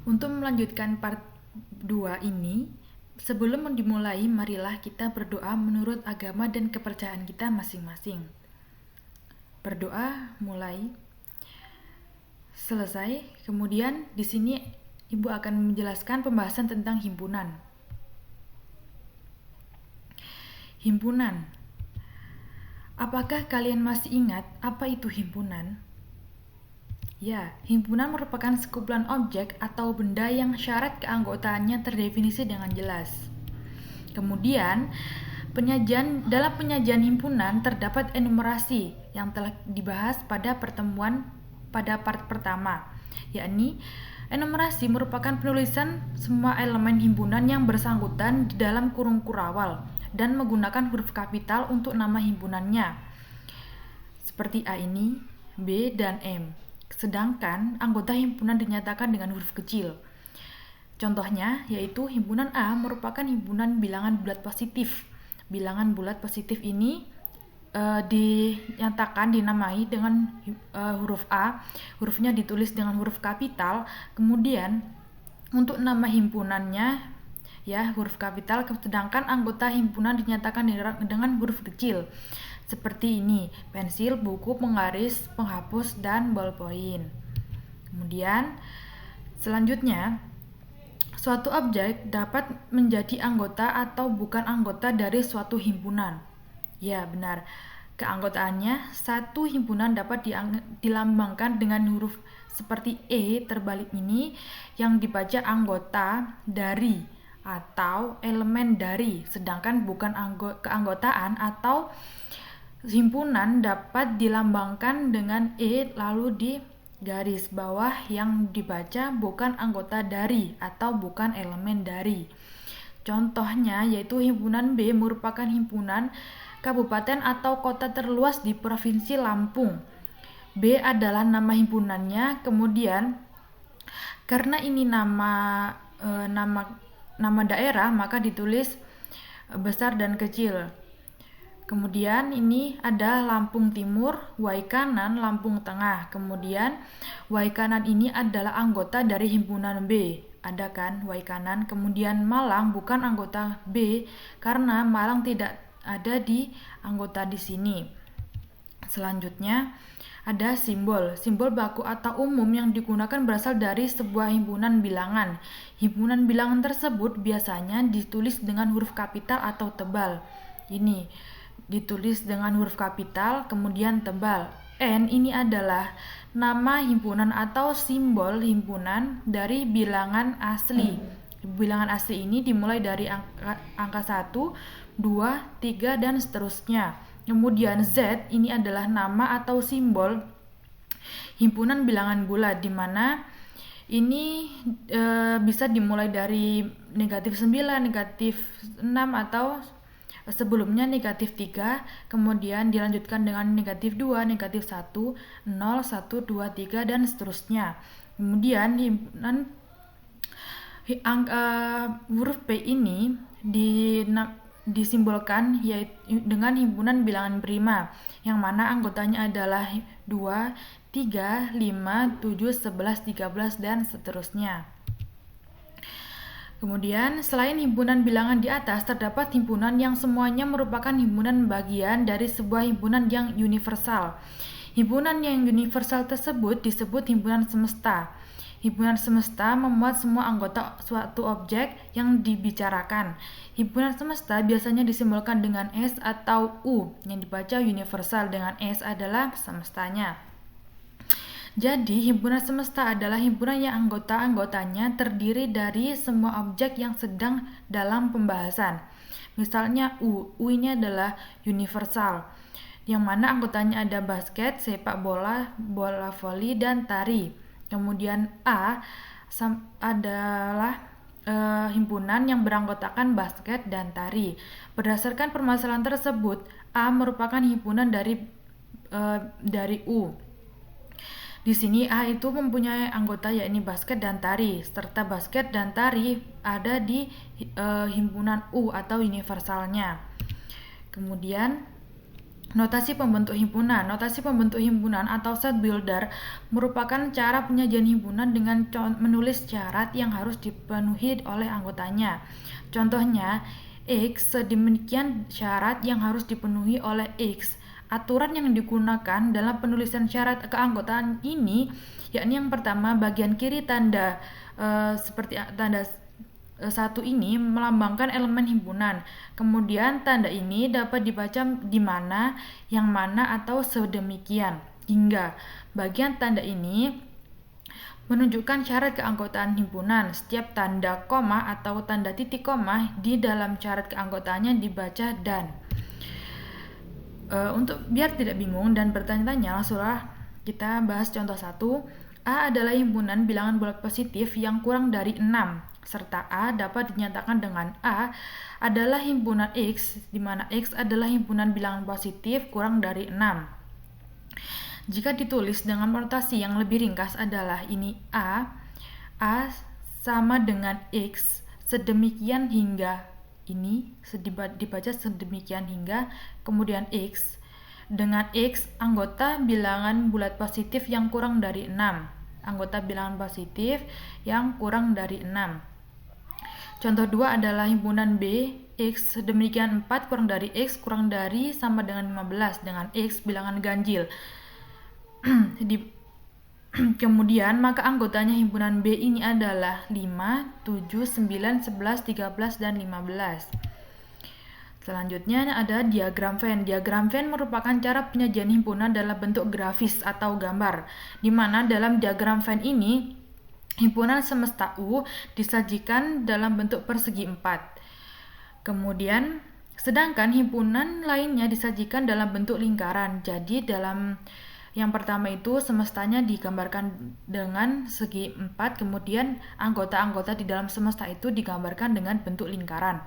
Untuk melanjutkan part 2 ini, sebelum dimulai, marilah kita berdoa menurut agama dan kepercayaan kita masing-masing. Berdoa mulai. Selesai. Kemudian di sini Ibu akan menjelaskan pembahasan tentang himpunan. Himpunan. Apakah kalian masih ingat apa itu himpunan? Ya, himpunan merupakan sekumpulan objek atau benda yang syarat keanggotaannya terdefinisi dengan jelas. Kemudian, dalam penyajian himpunan terdapat enumerasi yang telah dibahas pada part pertama, yakni enumerasi merupakan penulisan semua elemen himpunan yang bersangkutan di dalam kurung kurawal dan menggunakan huruf kapital untuk nama himpunannya. Seperti A ini, B, dan M. Sedangkan anggota himpunan dinyatakan dengan huruf kecil. Contohnya yaitu himpunan A merupakan himpunan bilangan bulat positif. Bilangan bulat positif ini dinamai dengan huruf A, hurufnya ditulis dengan huruf kapital. Kemudian untuk nama himpunannya ya huruf kapital, sedangkan anggota himpunan dinyatakan dengan huruf kecil. Seperti ini, pensil, buku, penggaris, penghapus, dan ballpoint. Kemudian selanjutnya, suatu objek dapat menjadi anggota atau bukan anggota dari suatu himpunan. Ya, benar. Keanggotaannya, satu himpunan dapat dilambangkan dengan huruf seperti E terbalik ini yang dibaca anggota dari atau elemen dari, sedangkan bukan keanggotaan atau himpunan dapat dilambangkan dengan E lalu di garis bawah yang dibaca bukan anggota dari atau bukan elemen dari. Contohnya yaitu himpunan B merupakan himpunan kabupaten atau kota terluas di Provinsi Lampung. B adalah nama himpunannya, kemudian karena ini nama daerah maka ditulis besar dan kecil. Kemudian ini ada Lampung Timur, Y kanan, Lampung Tengah. Kemudian Y kanan ini adalah anggota dari himpunan B. Ada kan Y kanan. Kemudian Malang bukan anggota B karena Malang tidak ada di anggota di sini. Selanjutnya ada simbol. Simbol baku atau umum yang digunakan berasal dari sebuah himpunan bilangan. Himpunan bilangan tersebut biasanya ditulis dengan huruf kapital atau tebal. Ini ditulis dengan huruf kapital kemudian tebal. N ini adalah nama himpunan atau simbol himpunan dari bilangan asli. Bilangan asli ini dimulai dari angka 1, 2, 3 dan seterusnya. Kemudian Z ini adalah nama atau simbol himpunan bilangan bulat, di mana ini bisa dimulai dari negatif 9, negatif 6 atau sebelumnya negatif 3, kemudian dilanjutkan dengan negatif 2, negatif 1, 0, 1, 2, 3, dan seterusnya. Kemudian himpunan huruf P ini disimbolkan yaitu dengan himpunan bilangan prima, yang mana anggotanya adalah 2, 3, 5, 7, 11, 13, dan seterusnya. Kemudian, selain himpunan bilangan di atas, terdapat himpunan yang semuanya merupakan himpunan bagian dari sebuah himpunan yang universal. Himpunan yang universal tersebut disebut himpunan semesta. Himpunan semesta memuat semua anggota suatu objek yang dibicarakan. Himpunan semesta biasanya disimbolkan dengan S atau U, yang dibaca universal dengan S adalah semestanya. Jadi, himpunan semesta adalah himpunan yang anggota-anggotanya terdiri dari semua objek yang sedang dalam pembahasan. Misalnya U ini adalah universal, yang mana anggotanya ada basket, sepak bola, bola voli, dan tari. Kemudian A adalah himpunan yang beranggotakan basket dan tari. Berdasarkan permasalahan tersebut, A merupakan himpunan dari U. Di sini A itu mempunyai anggota yakni basket dan tari, serta basket dan tari ada di himpunan U atau universalnya. Kemudian Notasi pembentuk himpunan. Notasi pembentuk himpunan atau set builder merupakan cara penyajian himpunan dengan menulis syarat yang harus dipenuhi oleh anggotanya. Contohnya, X sedemikian syarat yang harus dipenuhi oleh X. Aturan yang digunakan dalam penulisan syarat keanggotaan ini, yakni yang pertama, bagian kiri tanda seperti tanda satu ini melambangkan elemen himpunan. Kemudian tanda ini dapat dibaca di mana, yang mana, atau sedemikian hingga. Bagian tanda ini menunjukkan syarat keanggotaan himpunan. Setiap tanda koma atau tanda titik koma di dalam syarat keanggotaannya dibaca dan. Untuk biar tidak bingung dan bertanya-tanya, langsunglah kita bahas contoh 1. A adalah himpunan bilangan bulat positif yang kurang dari 6, serta A dapat dinyatakan dengan A adalah himpunan X, di mana X adalah himpunan bilangan positif kurang dari 6. Jika ditulis dengan notasi yang lebih ringkas adalah ini A sama dengan X sedemikian hingga, ini dibaca sedemikian hingga, kemudian X dengan X anggota bilangan bulat positif yang kurang dari 6. Anggota bilangan positif yang kurang dari 6. Contoh 2 adalah himpunan B, X sedemikian 4 kurang dari X kurang dari sama dengan 15 dengan X bilangan ganjil. Kemudian maka anggotanya himpunan B ini adalah 5, 7, 9, 11, 13, dan 15. Selanjutnya ada diagram Venn. Diagram Venn merupakan cara penyajian himpunan dalam bentuk grafis atau gambar, di mana dalam diagram Venn ini himpunan semesta U disajikan dalam bentuk persegi 4. Kemudian sedangkan himpunan lainnya disajikan dalam bentuk lingkaran. Jadi dalam yang pertama itu semestanya digambarkan dengan segi 4, kemudian anggota-anggota di dalam semesta itu digambarkan dengan bentuk lingkaran.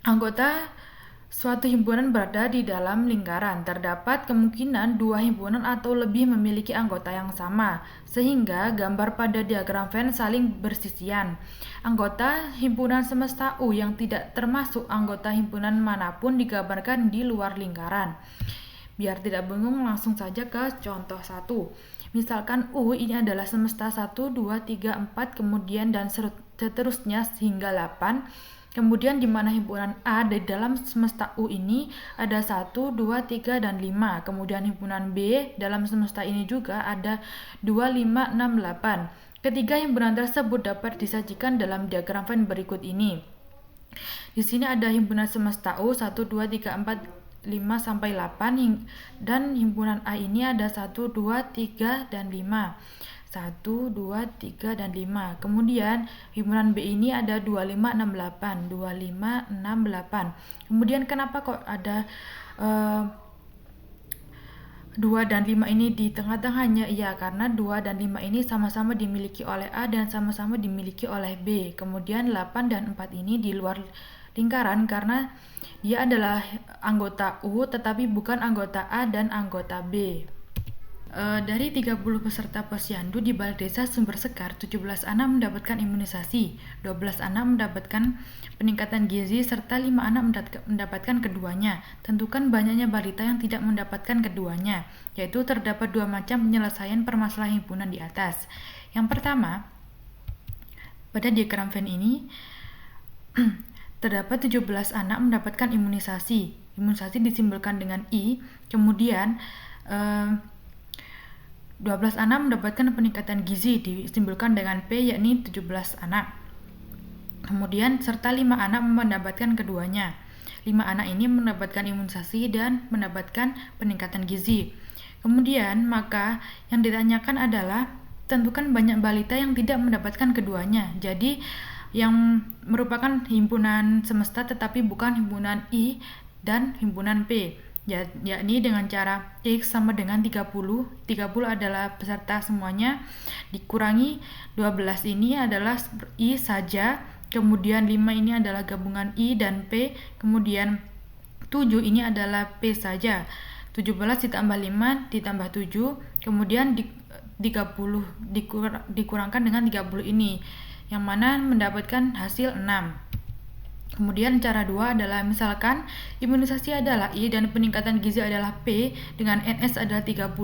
Anggota suatu himpunan berada di dalam lingkaran. Terdapat kemungkinan dua himpunan atau lebih memiliki anggota yang sama, sehingga gambar pada diagram Venn saling bersisian. Anggota himpunan semesta U yang tidak termasuk anggota himpunan manapun digambarkan di luar lingkaran. Biar tidak bingung, langsung saja ke contoh 1. Misalkan U ini adalah semesta 1, 2, 3, 4, kemudian dan seterusnya hingga 8. Kemudian di mana himpunan A di dalam semesta U ini ada 1, 2, 3, dan 5. Kemudian himpunan B dalam semesta ini juga ada 2, 5, 6, 8. Ketiga himpunan tersebut dapat disajikan dalam diagram Venn berikut ini. Di sini ada himpunan semesta U 1, 2, 3, 4, 5 sampai 8, dan himpunan A ini ada 1, 2, 3, dan 5. 1, 2, 3, dan 5. Kemudian himpunan B ini ada 2, 5, 6, 8. 2, 5, 6, 8. Kemudian kenapa kok ada 2 dan 5 ini di tengah-tengahnya? Iya, karena 2 dan 5 ini sama-sama dimiliki oleh A dan sama-sama dimiliki oleh B. Kemudian 8 dan 4 ini di luar lingkaran karena dia adalah anggota U tetapi bukan anggota A dan anggota B. Dari 30 peserta posyandu di Balai Desa Sumber Sekar, 17 anak mendapatkan imunisasi, 12 anak mendapatkan peningkatan gizi, serta 5 anak mendapatkan keduanya. Tentukan banyaknya balita yang tidak mendapatkan keduanya, yaitu terdapat 2 macam penyelesaian permasalahan himpunan di atas. Yang pertama, pada diagram Venn ini terdapat 17 anak mendapatkan imunisasi. Imunisasi disimbolkan dengan I, kemudian 12 anak mendapatkan peningkatan gizi disimbolkan dengan P, yakni 17 anak. Kemudian serta 5 anak mendapatkan keduanya. 5 anak ini mendapatkan imunisasi dan mendapatkan peningkatan gizi. Kemudian maka yang ditanyakan adalah tentukan banyak balita yang tidak mendapatkan keduanya. Jadi yang merupakan himpunan semesta tetapi bukan himpunan I dan himpunan P, yakni dengan cara X sama dengan 30. 30 adalah peserta semuanya, dikurangi 12 ini adalah I saja, kemudian 5 ini adalah gabungan I dan P, kemudian 7 ini adalah P saja. 17 ditambah 5 ditambah 7, kemudian 30 dikurangkan dengan 30 ini, yang mana mendapatkan hasil 6. Kemudian cara 2 adalah misalkan imunisasi adalah I dan peningkatan gizi adalah P dengan NS adalah 30,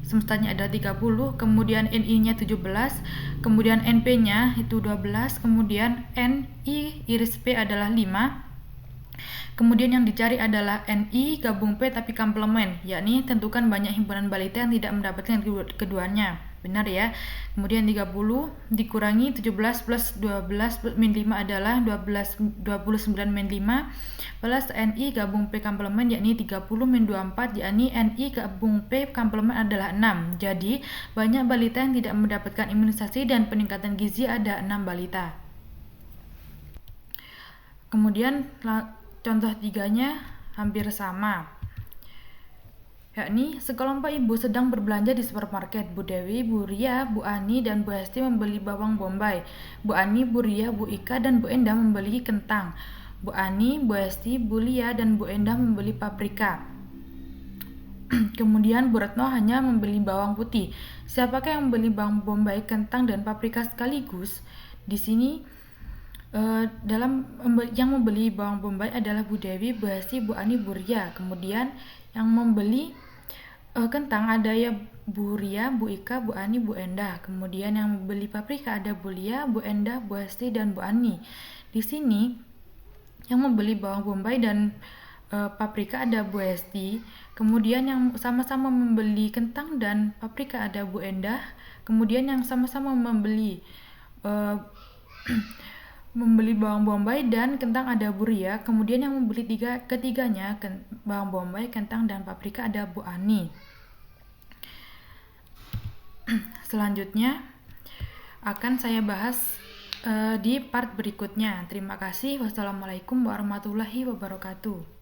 semestanya ada 30, kemudian NI-nya 17, kemudian NP-nya itu 12, kemudian NI iris P adalah 5. Kemudian yang dicari adalah NI gabung P tapi komplement, yakni tentukan banyak himpunan balita yang tidak mendapatkan keduanya. Benar ya. Kemudian 30 dikurangi 17 plus 12 min 5 adalah 29 min 5 plus NI gabung P komplement yakni 30 min 24, yakni NI gabung P komplement adalah 6. Jadi banyak balita yang tidak mendapatkan imunisasi dan peningkatan gizi ada 6 balita. Kemudian contoh 3-nya hampir sama, yakni sekelompok ibu sedang berbelanja di supermarket. Bu Dewi, Bu Ria, Bu Ani, dan Bu Hesti membeli bawang bombay. Bu Ani, Bu Ria, Bu Ika, dan Bu Endah membeli kentang. Bu Ani, Bu Hesti, Bu Lia, dan Bu Endah membeli paprika. Kemudian Bu Retno hanya membeli bawang putih. Siapakah yang membeli bawang bombay, kentang, dan paprika sekaligus? Di sini yang membeli bawang bombay adalah Bu Dewi, Bu Hesti, Bu Ani, Bu Ria. Kemudian yang membeli kentang ada ya Bu Ria, Bu Ika, Bu Ani, Bu Endah. Kemudian yang membeli paprika ada Bu Lia, Bu Endah, Bu Hesti, dan Bu Ani. Di sini yang membeli bawang bombay dan paprika ada Bu Hesti. Kemudian yang sama-sama membeli kentang dan paprika ada Bu Endah. Kemudian yang sama-sama membeli membeli bawang bombay dan kentang ada Bu Ria. Kemudian yang membeli ketiganya bawang bombay, kentang, dan paprika ada Bu Ani. Selanjutnya akan saya bahas di part berikutnya. Terima kasih. Wassalamualaikum warahmatullahi wabarakatuh.